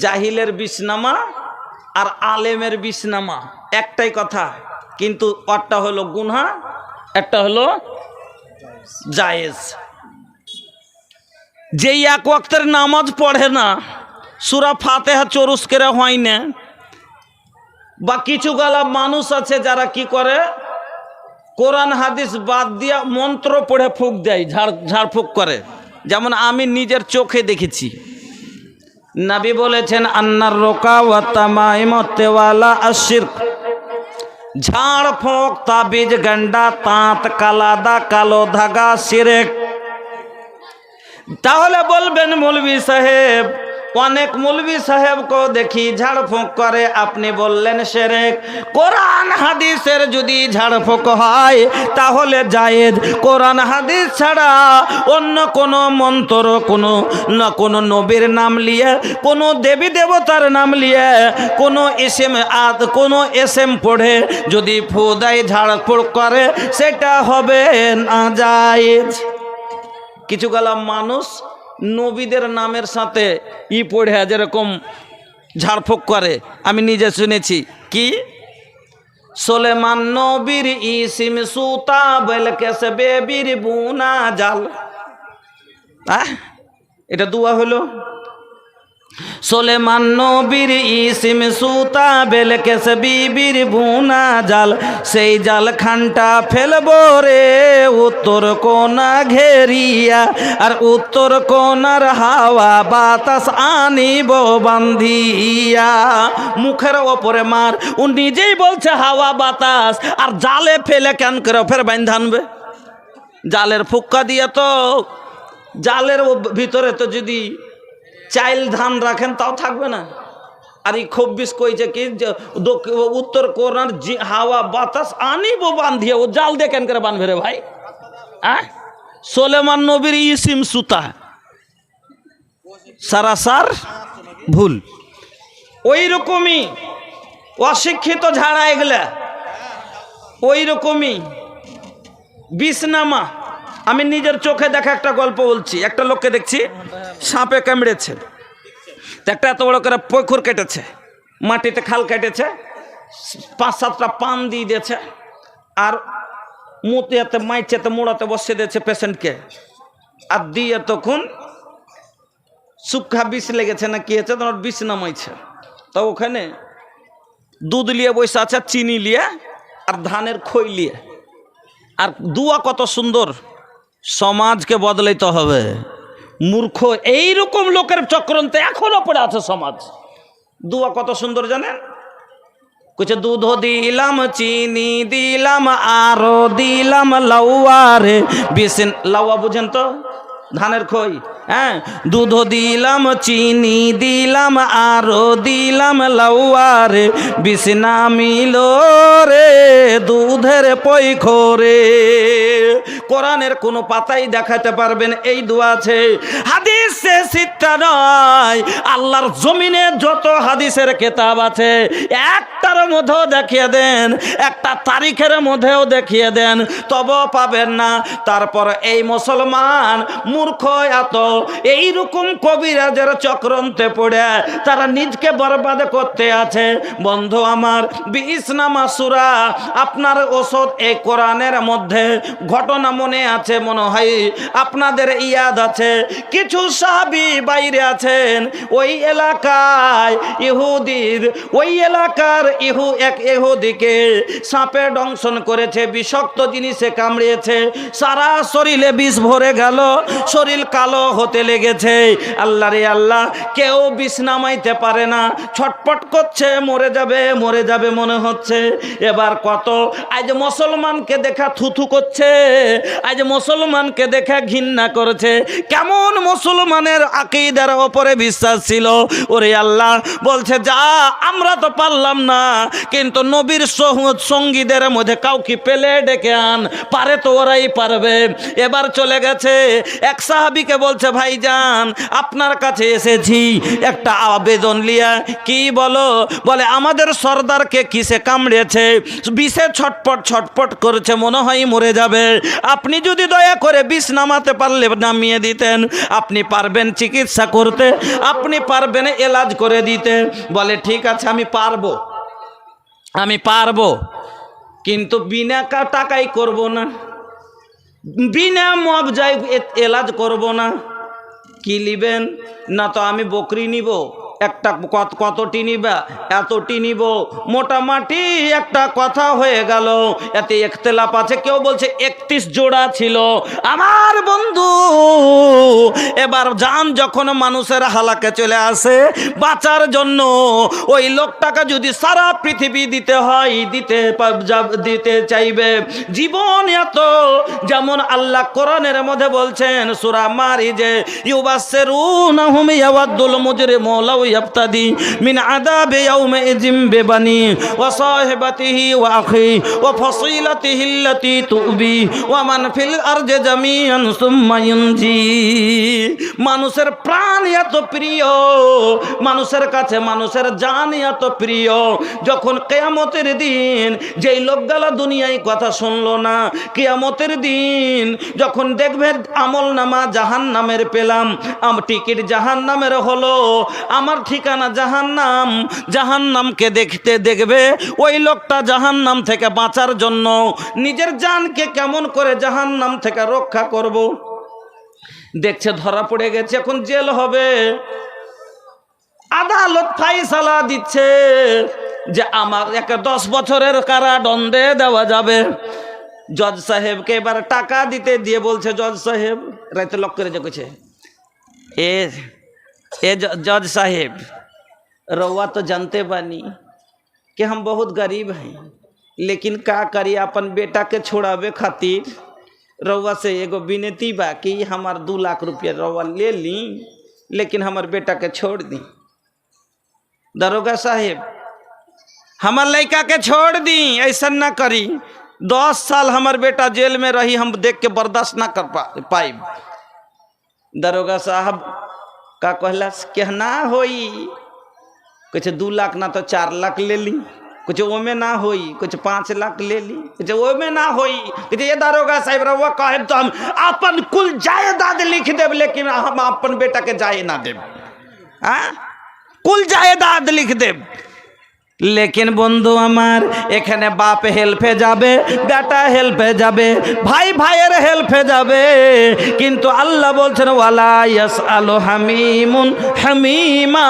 জাহিলের বিছনামা আর আলেমের বিছনামা একটাই কথা, কিন্তু একটা হলো গুনহা, একটা হলো জায়েজ। যেই এক ওয়াক্তের নামাজ পড়ে না, সূরা ফাতিহা চরুস করে হয় না, বা কিছু গালা মানুষ আছে যারা কি করে, কোরআন হাদিস বাদ দিয়া মন্ত্র পড়ে ফুঁক দেয়, ঝাড়ফুঁক করে। যেমন আমি নিজের চোখে দেখেছি। নবী বলেছেন আন্নার রোকা ওয়া তামাইমতে ওয়ালা আশিরক, ঝাড়ফুঁক, তাবিজ, গন্ডা, তাঁত, কালাদা, কালো ধাগা শিরক। তাহলে বলবেন মৌলভী সাহেব, অনেক মৌলভী সাহেবকে দেখি ঝাড়ফুঁক করে, আপনি বললেন শিরক। কোরআন হাদিসের যদি ঝাড়ফুঁক হয় তাহলে জায়েজ। কোরআন হাদিস ছাড়া অন্য কোনো মন্ত্র, কোনো নবীর নাম লিয়ে, কোনো দেবী দেবতার নাম লিয়ে, কোনো এসএম পড়ে যদি ফু দেয়, ঝাড়ফুঁক করে, সেটা হবে না জায়েজ। কিছু গালা মানুষ নবীদের নামের সাথে পড়ে যেরকম ঝাড়ফুঁক করে, আমি নিজে শুনেছি। কি সোলেমান নবীর ইসিম সুতা বেলকেসে বেবির বুনা জাল, এটা দুয়া হলো। সোলেমান নবীর ইসিম সুতা বেলকেসে বিবির বুনা জাল, সেই জাল খানটা ফেলবো রে উত্তর কোনা ঘেরিয়া, আর উত্তর কোনার হাওয়া বাতাস আনিব বান্ধিয়া। মুখের ওপরে মার, ও নিজেই বলছে হাওয়া বাতাস, আর জালে ফেলে কেন করে ফের বাইন্ধ আনবে? জালের ফুক্কা দিয়ে তো, জালের ভিতরে তো যদি চাইল ধান রাখেন তাও থাকবে না। আর এই খব্বিস কইছে কি উত্তর কোনার হাওয়া বাতাস আনিব বান্ধিয়ে, ও জাল দিয়ে কেন করে বানবে রে ভাই? সোলেমান নবীর ইসিম সুতা সারাসার ভুল। ওই রকমই অশিক্ষিত ঝাড়া এগুলা, ওই রকমই বিছনামা। আমি নিজের চোখে দেখা একটা গল্প বলছি। একটা লোককে দেখছি সাপে কামড়েছে, একটা এত বড় করে পুকুর কেটেছে, মাটিতে খাল কেটেছে, 5-7টা পান দিয়ে দিয়েছে, আর মুতিয়াতে মাইচেতে মোড়াতে বসে দিয়েছে পেশেন্টকে, আর দিয়ে তখন সুখা বিষ লেগেছে না কি হয়েছে, তোমার বিষ নামাইছে। তো ওখানে দুধ লিয়ে বসে আছে, চিনি লিয়ে আর ধানের খই লিয়ে, আর দুয়া কত সুন্দর, সমাজকে বদলাইতে হবে। মূর্খ এইরকম লোকের চক্রান্তে এখনো পড়ে আছে সমাজ। দুয়া কত সুন্দর জানেন, কইছে দুধ দিলাম, চিনি দিলাম, আরো দিলাম লাউয়া রে বিসিন। লাউয়া বুঝেন তো, ধানের খই। হ্যাঁ, দুধ দিলাম, চিনি দিলাম, আরো দিলাম লাউয়া রে বিছনা মিল রে দুধের পয়খরে। কোরআনের কোনো পাতাই দেখাতে পারবেন এই দোয়া আছে? হাদিসে সিত্তা নয়, আল্লাহর জমিনে যত হাদিসের কিতাব আছে একটার মধ্যেও দেখিয়ে দেন, একটা তারিখের মধ্যেও দেখিয়ে দেন, তবু পাবেন না। তারপর এই মুসলমান মূর্খ এত এইরকম কবিরাজের চক্রান্তে পড়ে তারা নিজকে বরবাদ করতে আছে। বন্ধু আমার, বিছনামা সূরা আপনার ওষুধ। এই কোরআনের মধ্যে ঘটনা মনে আছে, মনে হয় আপনাদের ইয়াদ আছে। কিছু সাহাবী বাইরে আছেন, ওই এলাকায় ওই এলাকার এক ইহুদিকে সাপে দংশন করেছে, বিষাক্ত জিনিসে কামড়িয়েছে, সারা শরীরে বিষ ভরে গেল, শরীর কালো হতে লেগেছে। আল্লাহ রে আল্লাহ, কেউ বিষ নামাইতে পারে না, ছটপট করছে, মরে যাবে মরে যাবে মনে হচ্ছে। এবার কত আজ মুসলমানকে দেখা থুথু করছে, আজ মুসলমানকে দেখা ঘৃণা করেছে। কেমন মুসলমানের আকীদার উপরে বিশ্বাস ছিল। ওরে আল্লাহ বলছে, যা আমরা তো পারলাম না, কিন্তু নবীর সঙ্গীদের মধ্যে কাউকে পেলে ডেকে আন, পারে তো ওরাই পারবে। এবার চলে গেছে, এক সাহাবীকে বলছে, ভাইজান আপনার কাছে এসেছি একটা আবেদন লিয়া। কি বলো? বলে আমাদের সর্দারকে কিসে কামড়েছে, বিষে ছটপট ছটপট করেছে, মনে হয় মরে যাবে। আপনি যদি দয়া করে বিষ নামাতে পারলে নামিয়ে দিতেন। আপনি পারবেন চিকিৎসা করতে, আপনি পারবেন এলাজ করে দিতে। বলে ঠিক আছে আমি পারবো, কিন্তু বিনা টাকাই করব না, বিনা মুআবজায় এলাজ করব না। কি নিবেন? না তো আমি বকরি নিব, একটা কতটি নিবা? এতটি নিব। মোটামুটি একটা কথা হয়ে গেল, এতে ইখতিলাফ আছে। কেউ বলছে 31 জোড়া ছিল। আমার বন্ধু, এবার জান যখন মানুষের হালাকে চলে আসে, বাঁচার জন্য ওই লোকটাকে যদি সারা পৃথিবী দিতে হয়, দিতে চাইবে। জীবন এত, যেমন আল্লাহ কোরআনের মধ্যে বলছেন সূরা মারিজে, ইউবাসসিরুনাহুম ইয়াওয়াদুল মুজরিমু লাউ ইয়াফতাদি মিন আযাবি ইয়াউমিযিন বিবানি ওয়া সাহিবাতিহি ওয়া আখি ওয়া ফাসিলাতিহি আল্লাতী তুবি ওয়া মান ফিল আরজি জামিআন সুম্মা ইউনজি। মানুষের প্রাণ এত প্রিয়, মানুষের কাছে মানুষের জান এত প্রিয়, যখন কিয়ামতের দিন যেই লোকগুলা দুনিয়ায় কথা শুনলো না, কিয়ামতের দিন যখন দেখবে আমলনামা জাহান্নামের পেলাম, টিকিট জাহান্নামের হলো, আমার ঠিকানা জাহান্নাম, জাহান্নামকে দেখবে ওই লোকটা জাহান্নাম থেকে বাঁচার জন্য নিজের জানকে কেমন করে জাহান্নাম থেকে রক্ষা করব। দেখছে ধরা পড়ে গেছে, এখন জেল হবে। আদালত ফাইসালা দিচ্ছে যে আমার 10 বছরের কারাদণ্ডে দেওয়া যাবে। জজ সাহেবকে এবার টাকা দিতে দিয়ে বলছে, জজ সাহেব রাতে লক করে দেখেছে, ए जज साहेब रउआ तो जानते बानी कि हम बहुत गरीब हैं, लेकिन का करी अपन बेटा के छोड़ावे खातिर रउआ से एगो विनती बा कि हमार 2 लाख रुपया रउआ ले ली, लेकिन हमार बेटा के छोड़ दी। दरोगा साहेब हमार लड़का के छोड़ दी, ऐसा ना करी। 10 साल हमार बेटा जेल में रही, हम देख के बर्दाश्त ना कर पाई। दरोगा साहब का कहला के ना होई, कुछ 2 लाख ना तो 4 लाख ले ली, कुछ ओमे ना होई, कुछ 5 लाख ले ली, कुछ ओमे ना होई। ये दरोगा साहब रउआ कहे तो हम अपन कुल जायदाद लिख देब, लेकिन हम अपन बेटा के जाए ना देब। कुल जायदाद लिख देब। लेकिन बंधु आमार एखाने बाप हेल्पे जाबे, बेटा हेल्पे जाबे, भाई भाइয়ের हेल्पे जाबे, किन्तु आल्लाह बोलছেন ওয়ালা ইয়াসআলু হামিমুন হামিমা।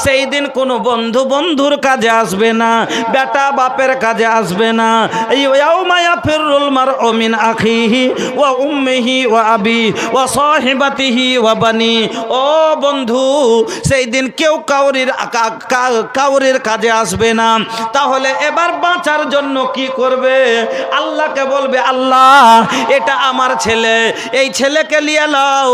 সেই দিন কোনো বন্ধু বন্ধুর কাজে আসবে না, বেটা বাপের কাজে আসবে না। ইয়াউমা ইয়াফিরুল মারউ মিন আখিহি ওয়া উম্মিহি ওয়া আবি ওয়া সাহিবাতিহি ওয়া বানি। ও বন্ধু, সেই দিন কেউ কাউরির কাজে আসবে না। তাহলে এবার বাঁচার জন্য কি করবে? আল্লাহকে বলবে, আল্লাহ এটা আমার ছেলে, এই ছেলেকে নিয়ে নাও,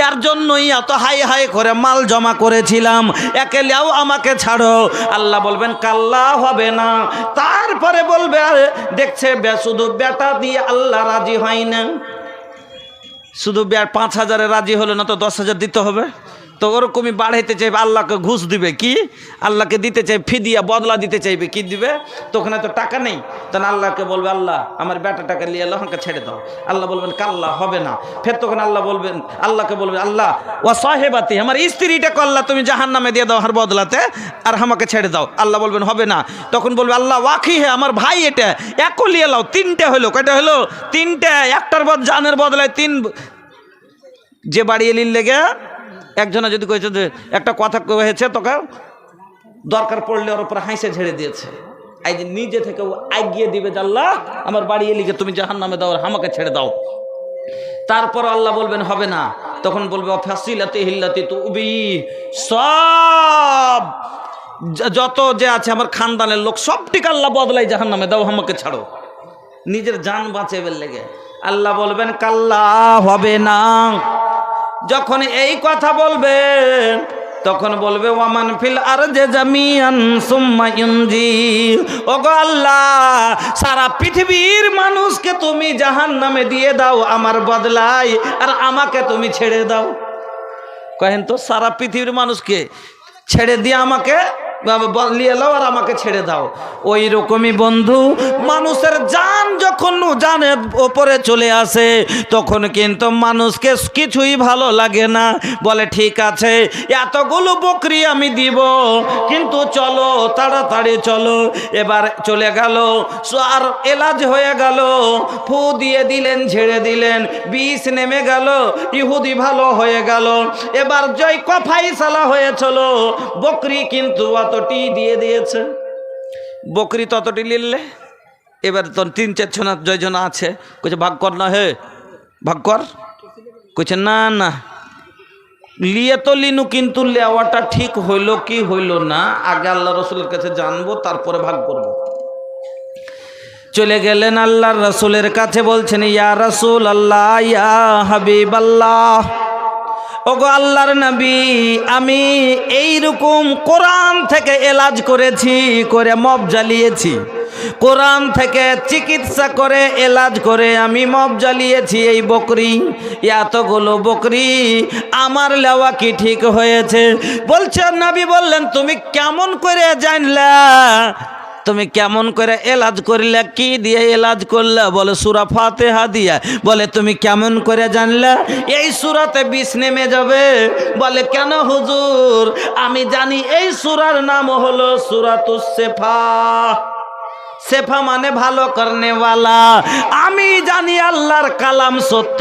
এর জন্যই এত হাই হাই করে মাল জমা করেছিলাম, একে নাও, আমাকে ছাড়ো। আল্লাহ বলবেন কাল্লা, হবে না। তারপরে বলবে, দেখছে শুধু বেটা দিয়ে আল্লাহ রাজি হয় না, শুধু 5,000-এ রাজি হলো না তো 10,000 দিতে হবে। তো ওরকমই বাড়াইতে চাইবে, আল্লাহকে ঘুষ দিবে, কি আল্লাহকে দিতে চাই ফিদিয়া, বদলা দিতে চাইবে, কি দিবে? তো ওখানে তো টাকা নেই, তখন আল্লাহকে বলবে, আল্লাহ আমার বেটাটাকে নিয়ে এলো, আমাকে ছেড়ে দাও। আল্লাহ বলবেন কাল্লা, হবে না। ফের তখন আল্লাহ বলবেন, আল্লাহকে বলবেন, আল্লাহ ওয়া সাহেবাতি, আমার স্ত্রীটা কল্লা তুমি জাহান্নামে দিয়ে দাও হার বদলাতে, আর আমাকে ছেড়ে দাও। আল্লাহ বলবেন হবে না। তখন বলবে, আল্লাহ ওয়াকি হে, আমার ভাই এটা একও নিয়ে এলাও, 3টে হলো। কয়টা হলো? 3টে। একটার জানের বদলায় 3। যে বাড়িয়ে লিল লেগে একজনে যদি কয়েছে যে একটা কথা হয়েছে, তোকে দরকার পড়লে ওর উপর হাসে ঝেড়ে দিয়েছে, এই যে নিজে থেকে ও আগিয়ে দিবে যে আল্লাহ আমার বাড়িয়ে লিখে তুমি জাহান্নামে দাও, আর আমাকে ছেড়ে দাও। তারপর আল্লাহ বলবেন হবে না। তখন বলবে ফাসিলাতি হিল্লাতি তুবি, সব যত যে আছে আমার খানদানের লোক সবটিকে আল্লাহ বদলাই জাহান্নামে দাও, আমাকে ছাড়ো। নিজের জান বাঁচাবে লেগে আল্লাহ বলবেন কাল্লা, হবে না। যখন এই কথা বলবে তখন বলবে ওয়ামান ফিল আরজি জামিআন সুম্মা ইউনজি। ওগো আল্লাহ, সারা পৃথিবীর মানুষকে তুমি জাহান্নামে দিয়ে দাও আমার বদলায়, আর আমাকে তুমি ছেড়ে দাও। কহেন তো সারা পৃথিবীর মানুষকে ছেড়ে দিয়ে আমাকে নিয়ে এলো আর আমাকে ছেড়ে দাও। ওই রকমই বন্ধু, মানুষের জান যখন জানের ওপরে চলে আসে তখন কিন্তু মানুষকে কিছুই ভালো লাগে না। বলে ঠিক আছে এতগুলো বকরি আমি দিব, কিন্তু চলো তাড়াতাড়ি চলো। এবার চলে গেল, আর এলাজ হয়ে গেল, ফু দিয়ে দিলেন, ছেড়ে দিলেন, বিষ নেমে গেল, ইহুদি ভালো হয়ে গেল। এবার জয় ফাইসালা হয়েছিল, বকরি কিন্তু অতটি দিয়ে দিয়েছে। বকরি ততটি নিলে এবার তো 3-4 জন জয়জন আছে, কইছে ভাগ কর না, হে ভাগ কর। কইছে না না, লিয়ে তো লিনু, কিন্তু লেওয়াটা ঠিক হইল কি হইল না আগে আল্লাহ রসুলের কাছে জানবো, তারপরে ভাগ করব। চলে গেলেন আল্লাহর রসুলের কাছে, বলছেন ইয়া রাসূল আল্লাহ, ইয়া হাবিব আল্লাহ, ওগো আল্লাহর নবী, আমি এইরকম কোরআন থেকে এলাজ করেছি, করে মব জ্বালিয়েছি, কোরআন থেকে চিকিৎসা করে এলাজ করে আমি মব জ্বালিয়েছি। এই বকরি, এতগুলো বকরি আমার লেওয়া কি ঠিক হয়েছে? বলছে নবী বললেন তুমি কেমন করে জানলা, তুমি কেমন করে এলাজ করলে, কি দিয়ে এলাজ করলে? বলে সূরা ফাতিহা দিয়া। বলে তুমি কেমন করে জানলে এই সূরাতে বিষ নেমে যাবে? বলে কেন হুজুর, আমি জানি এই সূরার নাম হলো সূরাতুস শিফা। সেফা মানে ভালো করনেওয়ালা। আমি জানি আল্লাহর কালাম সত্য,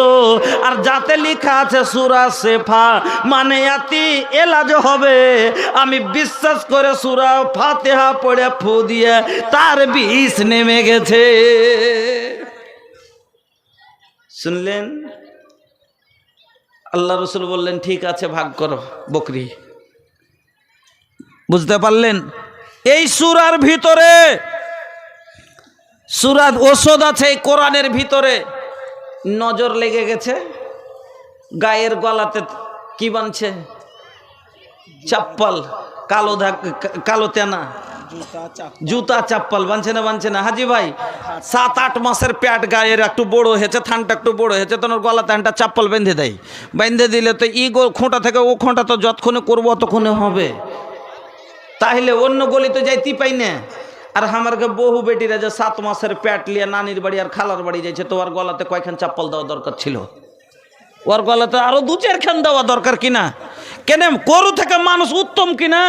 আর যাতে লেখা আছে সূরা সেফা মানে এতি এলাজ হবে, আমি বিশ্বাস করে সূরা ফাতিহা পড়ে ফু দিয়ে তার বিষ নেমে গেছে। শুনলেন? আল্লাহ রসুল বললেন ঠিক আছে ভাগ করো বকরি। বুঝতে পারলেন? এই সূরার ভিতরে সূরার ওষুধ আছে, এই কোরআনের ভিতরে। নজর লেগে গেছে, গায়ের গলাতে কি বানছে? চাপ্পল, কালো কালো তেনা জুতা চাপ্পল বানছে না? বানছে না হাজি ভাই? 7-8 মাসের প্যাট গায়ের একটু বড় হয়েছে, থানটা একটু বড় হয়েছে, তখন গলাতে একটা চাপ্পল বেঁধে দেয়। বেঁধে দিলে তো ই খোঁটা থেকে ও খোঁটা তো যতক্ষণে করবো অতক্ষণে হবে, তাহলে অন্য গলি তো যাইতেই পাই না। আর আমারকে বহু বেটিরা যে 7 মাসের প্যাট লিয়ে নানির বাড়ি আর খালার বাড়ি যাইছে, তো ওর গলাতে কয়খান চাপ্পল দেওয়া দরকার ছিল? ওর গলাতে আরো 2-4 খান দেওয়া দরকার কিনা? কেন গরু থেকে মানুষ উত্তম কিনা,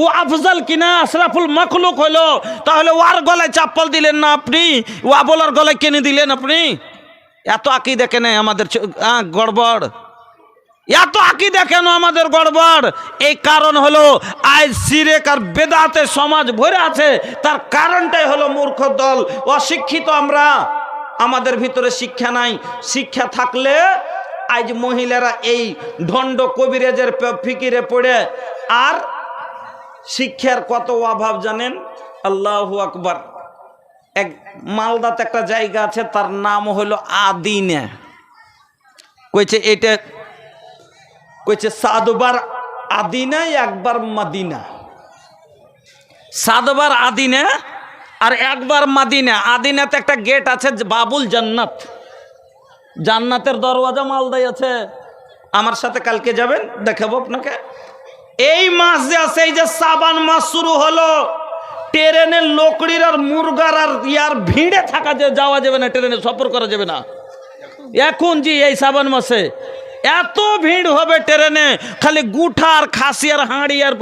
ও আফজাল কিনা, আশরাফুল মাখলুক হলো, তাহলে ওর গলায় চাপ্পল দিলেন না আপনি? ও আবলার গলায় কেনে দিলেন আপনি? এত আকীদা কেন আমাদের গড়বড়? এত আকীদা কেন আমাদের গড়বড়? এই কারণ হলো আজ শিরক আর বেদাতে সমাজ ভরে আছে। তার কারণটাই হলো মূর্খ দল, অশিক্ষিত আমরা, আমাদের ভিতরে শিক্ষা নাই। শিক্ষা থাকলে আজ মহিলারা এই ঢন্ড কবিরাজের ফিকিরে পড়ে। আর শিক্ষার কত অভাব জানেন? আল্লাহু আকবার। এক মালদাতে একটা জায়গা আছে, তার নাম হলো আদিনা। কইছে এটা, কইছে 7 বার আদিনা, 1 বার মদিনা। 7 বার আদিনা আর 1 বার মদিনা। আদিনাতে একটা গেট আছে বাবুল জান্নাত, জান্নাতের দরওয়াজা মালদায় আছে। আমার সাথে কালকে যাবেন, দেখাবো আপনাকে। এই মাস যে আছে, এই যে শ্রাবণ মাস শুরু হলো, ট্রেনের লোকড়ির আর মুরগার আর ইয়ার ভিড়ে থাকা যাওয়া যাবে না, ট্রেনে সফর করা যাবে না এখন। জি এই শ্রাবণ মাসে এত ভিড় হবে ট্রেনে, খালি গুঠা আর খাসি আর হাঁড়ি আর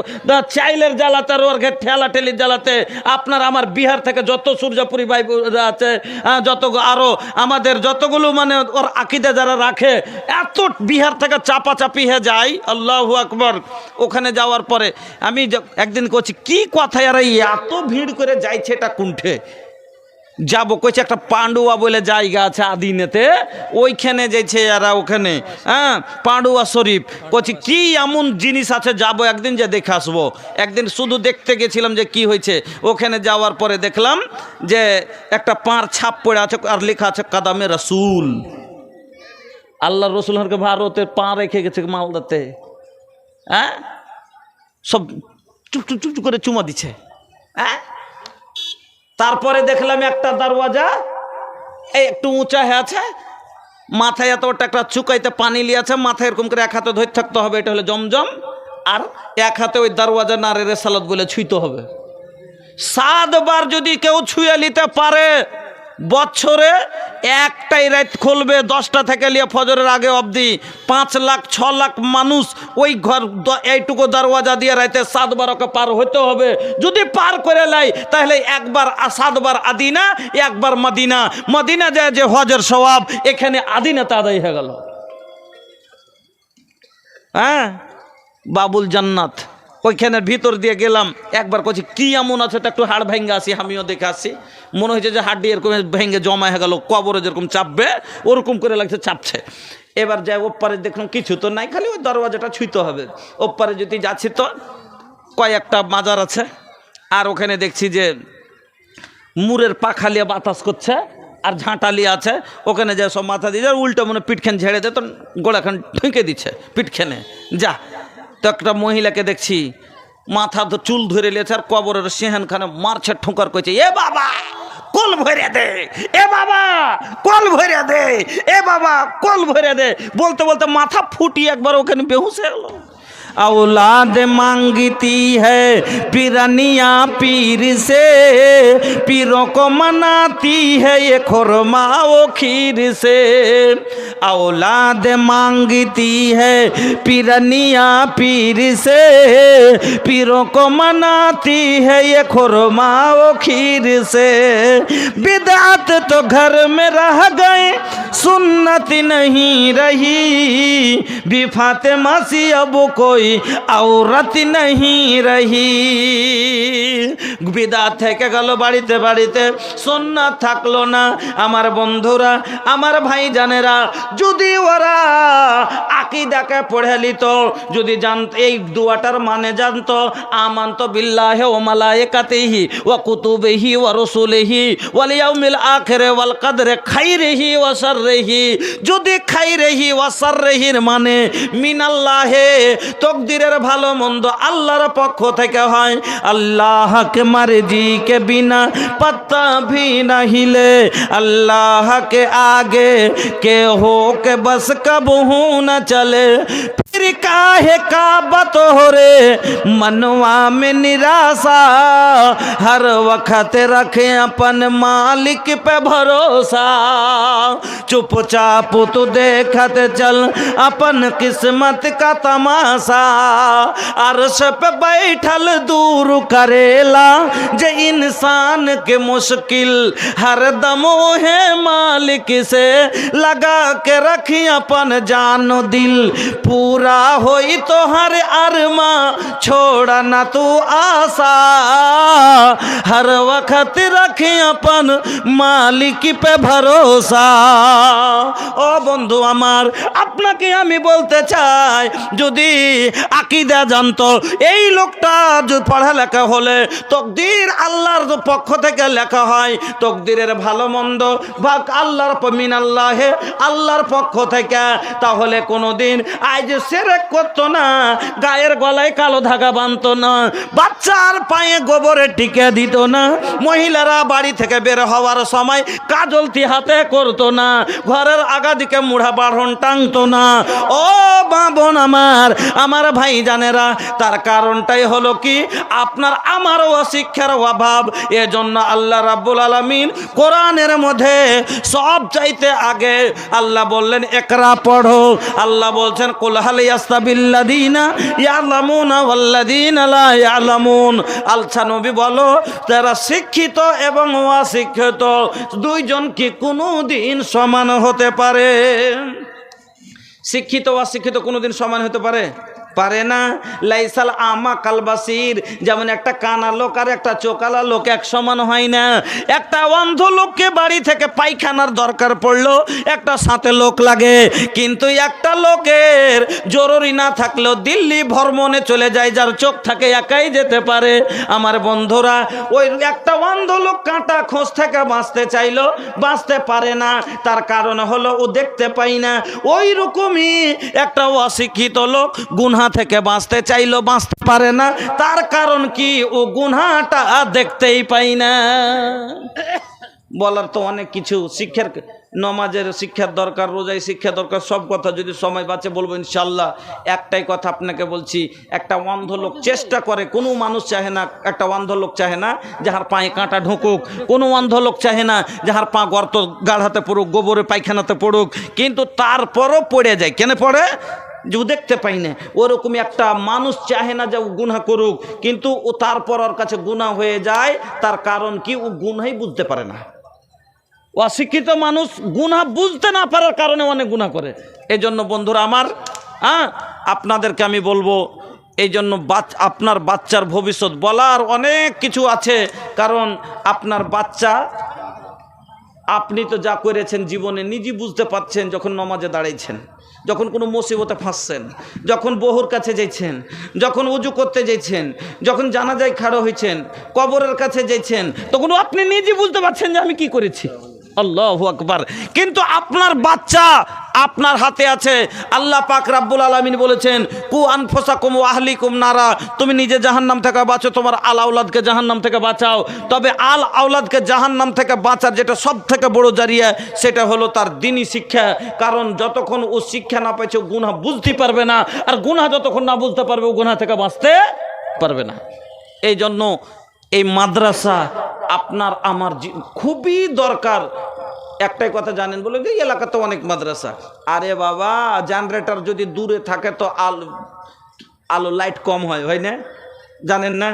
চাইলের জ্বালাতে আর ওর ঠেলা ঠেলির জ্বালাতে। আপনার আমার বিহার থেকে যত সূর্যাপুরি ভাই আছে, যত আরও আমাদের যতগুলো মানে ওর আকীদা যারা রাখে, এত বিহার থেকে চাপাচাপি হয়ে যায়। আল্লাহু আকবার। ওখানে যাওয়ার পরে আমি একদিন করছি কি কথা, এরা এত ভিড় করে যাইছে, এটা কুণ্ঠে যাবো। কইছে একটা পান্ডুয়া বলে জায়গা আছে আদিনেতে, ওইখানে যাইছে এরা, ওখানে পান্ডুয়া শরীফ। কইছি কি এমন জিনিস আছে, যাবো একদিন যে দেখে আসবো। একদিন শুধু দেখতে গেছিলাম যে কি হয়েছে। ওখানে যাওয়ার পরে দেখলাম যে একটা পাঁড় ছাপ পড়ে আছে আর লেখা আছে কাদামে রসুল। আল্লাহ রসুল হরকে ভারতের পা রেখে গেছে মালদাতে, সব চুপ চুপ চুপ করে চুমা দিচ্ছে। তারপরে দেখলাম একটা দরওয়াজা এই একটু উঁচা হয়ে আছে, মাথায় এত বড় একটা চুকাইতে পানি লিয়েছে, মাথায় এরকম করে এক হাতে ধরে থাকতে হবে, এটা হলো জমজম, আর এক হাতে ওই দরওয়াজা নারের সালাত বলে ছুঁইতে হবে। 7 বার যদি কেউ ছুঁয়ে নিতে পারে, বছরে একটাই রাত খুলবে 10টা থেকে লিয়ে ফজরের আগে অবধি 5 লাখ 6 লাখ মানুষ ওই ঘর এইটুকু দরওয়াজা দিয়ে রাইতে 7 বার ওকে পার হতে হবে। যদি পার করে লাই তাহলে একবার 7 বার আদিনা, একবার মদিনা, মদিনা যায় যে হজের সওয়াব, এখানে আদিনাতে আদায় হয়ে গেল। হ্যাঁ, বাবুল জান্নাত ওইখানের ভিতর দিয়ে গেলাম, একবার কছি কি এমন আছে, তো একটু হাড় ভেঙে আসি, আমিও দেখে আসি। মনে হয়েছে যে হাড়টি এরকম ভেঙে জমা হয়ে গেল, কবরে যেরকম চাপবে ওরকম করে লাগছে চাপছে। এবার যাই ওপারে দেখলাম কিছু তো নাই, খালি ওই দরওয়াজাটা ছুঁইতে হবে। ওপারে যদি যাচ্ছি তো কয়েকটা মাজার আছে, আর ওখানে দেখছি যে মুরের পাখালিয়া বাতাস করছে, আর ঝাঁটালি আছে, ওখানে যা সব মাথা দিয়ে উল্টো মনে পিঠখান ঝেড়ে দে, তো গোড়াখান ঠুঁকে দিচ্ছে পিঠখানে যা। তো একটা মহিলাকে দেখছি মাথা তো চুল ধরে লিয়েছে, আর কবরের সেহানখানে মারছে, ঠোঁকার করছে, এ বাবা কল ভরে দে, এ বাবা কল ভরে দে, এ বাবা কল ভরে দে। বলতে বলতে মাথা ফুটিয়ে একবার ওখানে বেহুশ হয়ে গেল। औलाद मांगती है पिरनिया पीर से, पीरों को मनाती है ये खुरमा वो खीर से। औलाद मांगती है पिरनिया पीर से, पीरों को मनाती है ये खुरमा वो खीर से। बिदअत तो घर में रह गए, सुन्नत नहीं रही, भी फातिमा सी अब कोई औरत नहीं रही। বিদআত থেকে গেল বাড়িতে বাড়িতে, সুন্নাত থাকলো না। আমার বন্ধুরা, আমার ভাই জানেরা, যদি ওরা আকীদাকে পড়ে নিত, যদি জানত এই দোয়াটার মানে জানতো, আমানতু বিল্লাহি ওয়া মালাইকাতিহি ওয়া কুতুবিহি ওয়া রাসূলিহি ওয়াল ইয়াউমিল আখির ওয়াল কদরি খাইরিহি ওয়া শাররিহি, যদি খাইরিহি ওয়া শাররিহির মানে মিনাল্লাহে, তকদিরের ভালো মন্দ আল্লাহর পক্ষ থেকে হয়। আল্লাহ কে মর্জি কে বিনা পত্তা ভি না हिले, अल्लाह के आगे के हो के बस कबहू न चले। फिर काहे काबत हो रे मनवा में निराशा, हर वक्त रखे अपन मालिक पे भरोसा। चुपचाप तू देखते चल अपन किस्मत का तमाशा, अर्श पे बैठल दूर करेला जे इंसान के मुश्किल, हर दम है मालिक से लगा के रखी अपन जानो दिल। पूरा होई तो हर अरमा छोड़ा ना तू आशा, हर वक्त रखी अपन मालिक पे भरोसा। ও বন্ধু আমার, আপনাকে আমি বলতে চাই, যদি আকীদা জানতো, এই লোকটা যদি পড়ালেখা হলে, তকদির আল্লাহর পক্ষ থেকে লেখা হয়, তকদিরের ভালো মন্দ ভাগ আল্লাহর মিনাল্লাহে, আল্লাহর পক্ষ থেকে, তাহলে কোনোদিন আজ শিরক করতো না, গায়ের গলায় কালো ধাগা বাঁধতো না, বাচ্চার পায়ে গোবরে টিকে দিত না, মহিলারা বাড়ি থেকে বের হওয়ার সময় কাজলতি হাতে করতো না, ঘরের আগা দিকে মুড়া বাঁধন টাঙতো না। ও মা বোন আমার, আমার ভাই জানেরা, তার কারণটাই হলো কি, আপনার আমারও শিক্ষার অভাব। এজন্য আল্লাহ রাব্বুল আলামিন কোরআনের মধ্যে সব চাইতে আগে আল্লাহ বললেন ইকরা পড়ো। আল্লাহ বলছেন কুল হাল ইয়াস্তাবিল্লাযিনা ইয়ালামুনা ওয়াল্লাযিনা লা ইয়ালামুন। আল্লাহ নবী বলো, যারা শিক্ষিত এবং অশিক্ষিত দুইজন কি কোনোদিন সমান হতে পারে? শিক্ষিত অশিক্ষিত কোনোদিন সমান হতে পারে? পারে না। লাইসাল আমা কালবাসির, যেমন একটা কানা লোক আর একটা চোকালা লোক এক সমান হয় না। একটা অন্ধ লোককে বাড়ি থেকে পায়খানার দরকার পড়লো, একটা সাথে লোক লাগে, কিন্তু একটা লোকের জরুরি না থাকলেও দিল্লি ভ্রমণে চলে যায়, যার চোখ থাকে একাই যেতে পারে। আমার বন্ধুরা, ওই একটা অন্ধ লোক কাঁটা খোঁজ থেকে বাঁচতে চাইলো, বাঁচতে পারে না, তার কারণ হলো ও দেখতে পাই না। ওই রকমই একটা অশিক্ষিত লোক গুনাহ থেকে বাঁচতে চাইলো, বাঁচতে পারে না, তার কারণ কি, ও গুনাহটা দেখতেই পাই না। বলার তো অনেক কিছু, শিক্ষার নমাজের শিক্ষার দরকার, রোজায় শিক্ষা দরকার, সব কথা যদি সময় বাঁচে বলবো ইনশাল্লাহ। একটাই কথা আপনাকে বলছি, একটা অন্ধ লোক চেষ্টা করে, কোনো মানুষ চাহে না, একটা অন্ধ লোক চাহে না যাহার পায়ে কাঁটা ঢুকুক, কোনো অন্ধ লোক চাহে না যাহার পা গর্ত গাঢ়াতে পড়ুক, গোবরে পায়খানাতে পড়ুক, কিন্তু তারপরও পড়ে যায়। কেন পড়ে? যে ও দেখতে পাই না। ওরকমই একটা মানুষ চাহে না যে ও গুনাহ করুক, কিন্তু ও তারপর ওর কাছে গুনাহ হয়ে যায়। তার কারণ কি? ও গুনাহই বুঝতে পারে না। অশিক্ষিত মানুষ গুনাহ বুঝতে না পারার কারণে অনেক গুনাহ করে। এই জন্য বন্ধুরা আমার, আপনাদেরকে আমি বলবো, এই জন্য আপনার বাচ্চার ভবিষ্যৎ বলার অনেক কিছু আছে। কারণ আপনার বাচ্চা, আপনি তো যা করেছেন জীবনে নিজেই বুঝতে পারছেন। যখন নমাজে দাঁড়াইছেন, যখন কোনো মুসিবতে ফাঁসছেন, যখন বহুর কাছে যাইছেন, যখন উজু করতে যাইছেন, যখন জানাজায় খাড়ো হয়েছেন, কবরের কাছে যাইছেন, তখন আপনি নিজে বুঝতে পারছেন যে আমি কি করেছি। আল্লাহু আকবার। কিন্তু আপনার বাচ্চা আপনার হাতে আছে। আল্লাহ পাক রাব্বুল আলামিন বলেছেন, কু আনফুসাকুম ওয়া আহলিকুম নারা, তুমি নিজে জাহান্নাম থেকে বাঁচো, তোমার আল আওলাদকে জাহান্নাম থেকে বাঁচাও। তবে আল আওলাদকে জাহান্নাম থেকে বাঁচার যেটা সব থেকে বড় জারিয়া, সেটা হলো তার দ্বীনি শিক্ষা। কারণ যতক্ষণ ও শিক্ষা না পাইছে গুনাহ বুঝতে পারবে না, আর গুনাহ যতক্ষণ না বুঝতে পারবে ও গুনাহ থেকে বাঁচতে পারবে না। এই জন্য এই মাদ্রাসা আপনার আমার খুবই দরকার। একটাই কথা জানেন বলে, এই এলাকাতে অনেক মাদ্রাসা। আরে বাবা, জেনারেটর যদি দূরে থাকে তো আলো লাইট কম হয় না? জানেন না?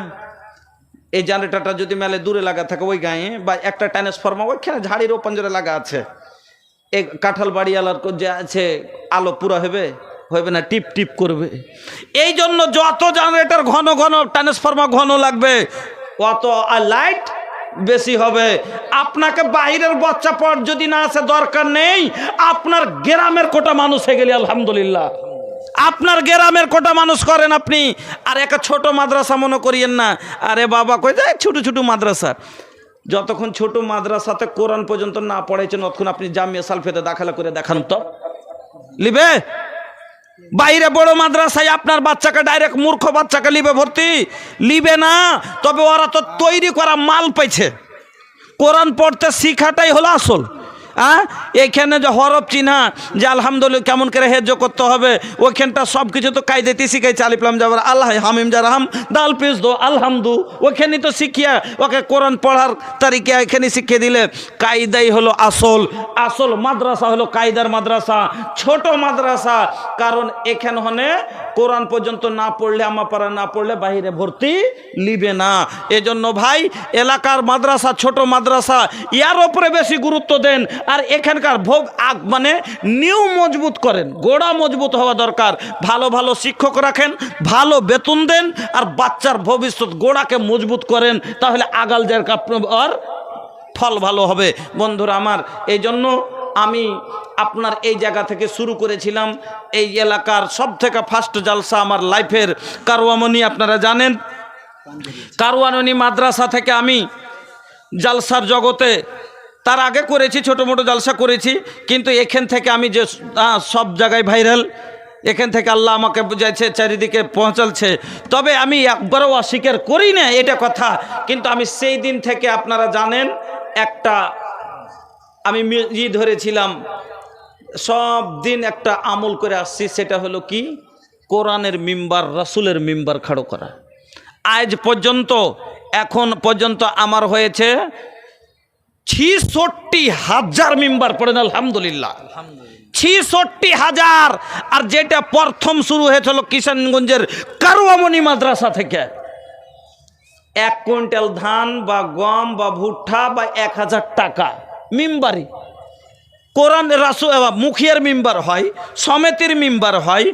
এই জেনারেটরটা যদি মেলে দূরে লাগা থাকে ওই গায়ে, বা একটা ট্রান্সফরমার ওইখানে ঝাড়ির ও পঞ্জরে লাগা আছে, এই কাঁঠাল বাড়িওয়ালার যে আছে, আলো পুরা হবে না, টিপ টিপ করবে। এই জন্য যত জেনারেটর ঘন ঘন, ট্রান্সফরমার ঘন লাগবে, অত লাইট বেশি হবে। আপনাকে বাইরের বাচ্চা পড় যদি না আসে, দরকার নেই। আপনার গ্রামের কোটা মানুষ হয়ে গেলে আলহামদুলিল্লাহ। আপনার গ্রামের কোটা মানুষ করেন আপনি। আর একটা ছোট মাদ্রাসা মনে করিয়েন না। আরে বাবা কই যায় ছোট ছোট মাদ্রাসা, যতক্ষণ ছোট মাদ্রাসাতে কোরআন পর্যন্ত না পড়াইছেন ততক্ষণ আপনি জামিয়া সালফিয়াতে দাখিলা করে দেখান তো, লিবে? বাইরে বড় মাদ্রাসায় আপনার বাচ্চাকে ডাইরেক্ট মূর্খ বাচ্চাকে লিবে ভর্তি? লিবে না। তবে ওরা তো তৈরি করা মাল পাইছে। কোরআন পড়তে শিখাটাই হলো আসল। এইখানে যে হরফ চিহ্না, যে আলহামদুলিল্লাহ কেমন করে হেজ করতে হবে, ওইখানটা সব কিছু তো কায়দাতে শিখাইছে। আলিফলাম যাবার আল্লাহ, হামিম জারাহাম, দাল পিস দো আলহামদু, ওইখানে তো শিখিয়া ওকে কোরআন পড়ার তারিখে এখানে শিখিয়ে দিলে। কায়দাই হলো আসল। আসল মাদ্রাসা হলো কায়দার মাদ্রাসা, ছোট মাদ্রাসা। কারণ এখানে হনে কোরআন পর্যন্ত না পড়লে, আমাপাড়া না পড়লে বাইরে ভর্তি লিবে না। এজন্য ভাই, এলাকার মাদ্রাসা, ছোট মাদ্রাসা, ইয়ার ওপরে বেশি গুরুত্ব দেন। আর এখানকার মানে নিউ মজবুত করেন, গোড়া মজবুত হওয়া দরকার। ভালো ভালো শিক্ষক রাখেন, ভালো বেতন দেন, আর বাচ্চার ভবিষ্যৎ গোড়াকে মজবুত করেন, তাহলে আগাল যার আর ফল ভালো হবে। বন্ধুরা আমার, এই জন্য আমি আপনার এই জায়গা থেকে শুরু করেছিলাম। এই এলাকার সব থেকে ফার্স্ট জালসা আমার লাইফের কারওয়ামনি, আপনারা জানেন। কারওয়ামনি মাদ্রাসা থেকে আমি জালসার জগতে তার আগে করেছি, ছোটো মোটো জালসা করেছি, কিন্তু এখান থেকে আমি যে সব জায়গায় ভাইরাল, এখান থেকে আল্লাহ আমাকে বুঝাইছে, চারিদিকে পৌঁছালছে। তবে আমি একবারও অস্বীকার করি না এটা কথা। কিন্তু আমি সেই দিন থেকে, আপনারা জানেন, একটা আমি ধরেছিলাম, সব দিন একটা আমল করে আসছি। সেটা হলো কি? কোরআনের মিম্বার, রাসূলের মিম্বার খাড়ো করা। আজ পর্যন্ত, এখন পর্যন্ত আমার হয়েছে ৬৬,০০০ মিম্বার পড়েন আলহামদুলিল্লাহ, ৬৬,০০০। আর যেটা প্রথম শুরু হয়েছিল কিষানগঞ্জের কারওয়ামনি মাদ্রাসা থেকে। ১ কুইন্টাল ধান বা গম বা ভুট্টা বা ১,০০০ টাকা মিম্বারি। কোরআন রাসূল মুখিয়ার মিম্বার হয়, সমিতির মিম্বার হয়,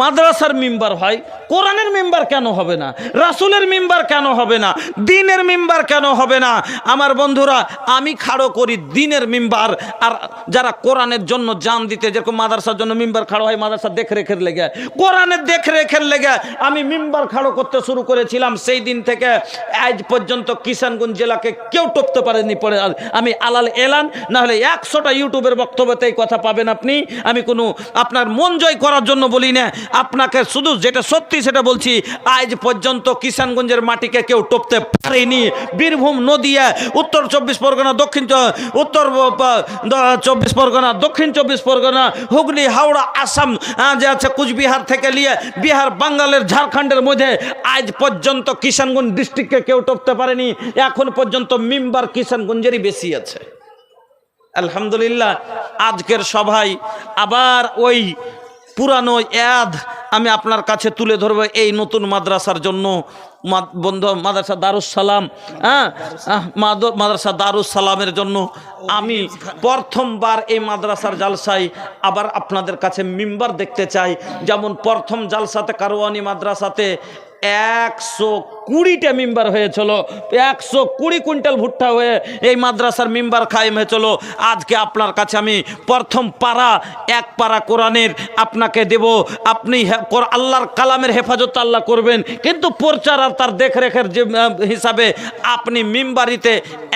মাদ্রাসার মিম্বার হয়। কোরআনের মিম্বার কেন হবে না? রাসূলের মিম্বার কেন হবে না? দ্বীনের মিম্বার কেন হবে না? আমার বন্ধুরা, আমি খাড়ো করি দ্বীনের মিম্বার। আর যারা কোরআনের জন্য জান দিতে, যেরকম মাদ্রাসার জন্য মিম্বার খাড়ো হয় মাদ্রাসার দেখরেখের লেগে, কোরআনের দেখরেখের লেগে আমি মিম্বার খাড়ো করতে শুরু করেছিলাম। সেই দিন থেকে আজ পর্যন্ত কিষানগঞ্জ জেলাকে কেউ টপতে পারেনি। পরে আমি আলাল এলান, না হলে ১০০টা ইউটিউব কুতুবের বক্তব্যতে এই কথা পাবেন আপনি। আমি কোনো আপনার মন জয় করার জন্য বলি না, আপনাকে শুধু যেটা সত্যি সেটা বলছি। আজ পর্যন্ত কিষানগঞ্জের মাটিকে কেউ টপতে পারেনি। বীরভূম, নদিয়া, উত্তর 24 পরগনা, উত্তর 24 পরগনা, দক্ষিণ 24 পরগনা, হুগলি, হাওড়া, আসাম, যে আছে কুচবিহার থেকে নিয়ে বিহার, বাঙ্গালের, ঝাড়খণ্ডের মধ্যে আজ পর্যন্ত কিষানগঞ্জ ডিস্ট্রিক্টকে কেউ টপতে পারেনি। এখন পর্যন্ত মেম্বার কিষানগঞ্জেরই বেশি আছে। আলহামদুলিল্লাহ। আজকের সভায় আবার ওই পুরানো ইয়াদ আমি আপনার কাছে তুলে ধরবো এই নতুন মাদ্রাসার জন্য। বন্ধু, মাদ্রাসা দারুস সালাম, মাদ্রাসা দারুস সালামের জন্য আমি প্রথমবার এই মাদ্রাসার জালসায় আবার আপনাদের কাছে মিম্বার দেখতে চাই। যেমন প্রথম জালসাতে কারওয়ানি মাদ্রাসাতে 120টা মিম্বার হয়েছিল, 120 কুইন্টাল ভুট্টা হয়ে এই মাদ্রাসার মিম্বার কায়েম হয়েছিল। আজকে আপনার কাছে আমি প্রথম পারা, এক পারা কোরআনের আপনাকে দেব। আপনি আল্লাহর কালামের হেফাজত আল্লাহ করবেন, কিন্তু প্রচার আর তার দেখরেখের যে হিসাবে আপনি মিম্বারিতে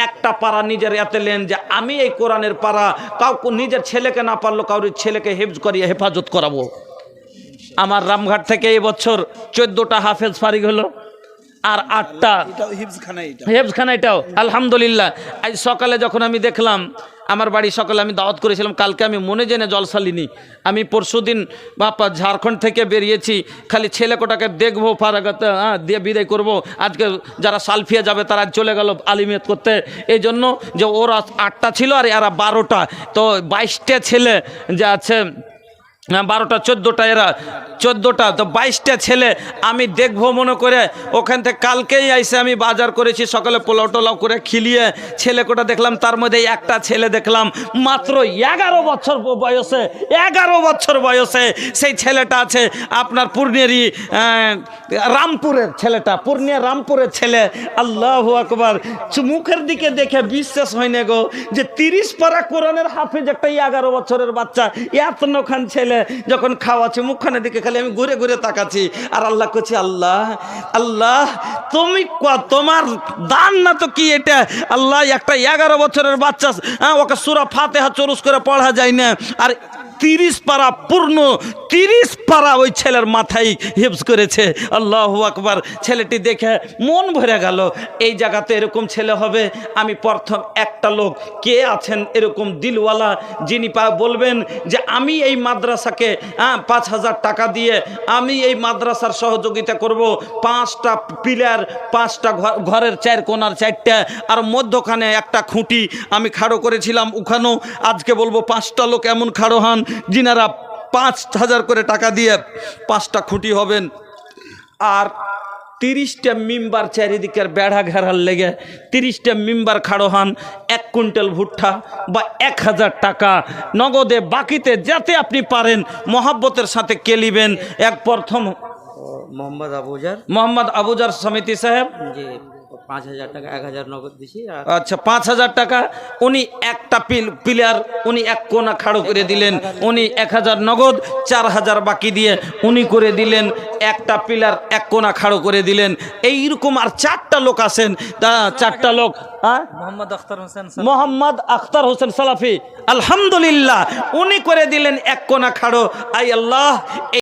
একটা পারা নিজের এতে নেন যে আমি এই কোরআনের পারা কাউকে নিজের ছেলেকে না পারলো কারোর ছেলেকে হেফজ করিয়ে হেফাজত করাবো। আমার রামঘাট থেকে এই বছর 14টা হাফেজ ফারিগ হলো, আর 8টা হেফজখানা। এটাও আলহামদুলিল্লাহ। আজ সকালে যখন আমি দেখলাম, আমার বাড়ি সকালে আমি দাওয়াত করেছিলাম, কালকে আমি মনে জেনে জলসালিনি। আমি পরশুদিন বাপা ঝাড়খণ্ড থেকে বেরিয়েছি, খালি ছেলে কোটাকে দেখবো, ফারাগাতে দিয়ে বিদায় করব। আজকে যারা সালফিয়া যাবে তারা চলে গেল আলিমিয়ত করতে, এই জন্য যে ওরা 8টা ছিল আর এরা 12টা, তো 22টা ছেলে যে আছে, 12টা 14টা, এরা 14টা, তো 22টা ছেলে আমি দেখবো মনে করে ওখান থেকে কালকেই আইসে আমি বাজার করেছি, সকালে পোলাও টোলাও করে খিলিয়ে ছেলে কোটা দেখলাম। তার মধ্যে একটা ছেলে দেখলাম মাত্র 11 বছর বয়সে, 11 বছর বয়সে সেই ছেলেটা আছে আপনার পূর্ণিয়ারি রামপুরের ছেলেটা, পূর্ণিয়া রামপুরের ছেলে। আল্লাহু আকবার। মুখের দিকে দেখে বিশ্বাস হয় না গো যে 30 পারা কোরআনের হাফেজ একটা 11 বছরের বাচ্চা, এত নখান ছেলে যখন খাওয়াচ্ছে মুখখানের দিকে খালি আমি ঘুরে ঘুরে তাকাচ্ছি আর আল্লাহ করছি, আল্লাহ আল্লাহ তুমি তোমার দান না তো কি এটা আল্লাহ। একটা 11 বছরের বাচ্চা, ওকে সূরা ফাতিহা চরুস করে পড়া যায় না, আর 30 পারা পূর্ণ 30 পারা ওই ছেলের মাথায় হিফজ করেছে। আল্লাহু আকবার। ছেলেটি দেখে মন ভরে গেল। এই জায়গাতে এরকম ছেলে হবে। আমি প্রথম একটা লোক কে আছেন এরকম দিলওয়ালা, যিনি বলবেন যে আমি এই মাদ্রাসাকে 5,000 টাকা দিয়ে আমি এই মাদ্রাসার সহযোগিতা করব। 5টা পিলার, 5টা ঘরের 4 কোণার 4টা, আর মধ্যখানে একটা খুঁটি আমি খাড়ো করেছিলাম ওখানেও। আজকে বলবো 5টা লোক এমন খাড়ো হন যিনারা 5,000 করে টাকা দিয়ে 5টা খুঁটি হবেন, আর 30টা মিম্বার চারিদিকের বেড়া ঘেরার লেগে 30টা মিম্বার খাড়ো হন। 1 কুইন্টাল ভুট্টা বা 1,000 টাকা নগদে, বাকিতে যাতে আপনি পারেন মহাব্বতের সাথে কেলিবেন। এক প্রথম মোহাম্মদ আবুজার সমিতি সাহেব, 5,000 টাকা, 1,000 নগদ দিছি। আচ্ছা 5,000 টাকা। উনি একটা পিলার উনি 1 কোণা খাড়ো করে দিলেন, উনি 1,000 নগদ, 4,000 বাকি দিয়ে উনি করে দিলেন। একটা পিলার 1 কোণা খাড়ো করে দিলেন। এইরকম আর 4টা লোক আছেন, 4টা লোক, মোহাম্মদ আখতার হোসেন সালাফি, আলহামদুলিল্লাহ উনি করে দিলেন 1 কোণা খাড়ো। আই আল্লাহ।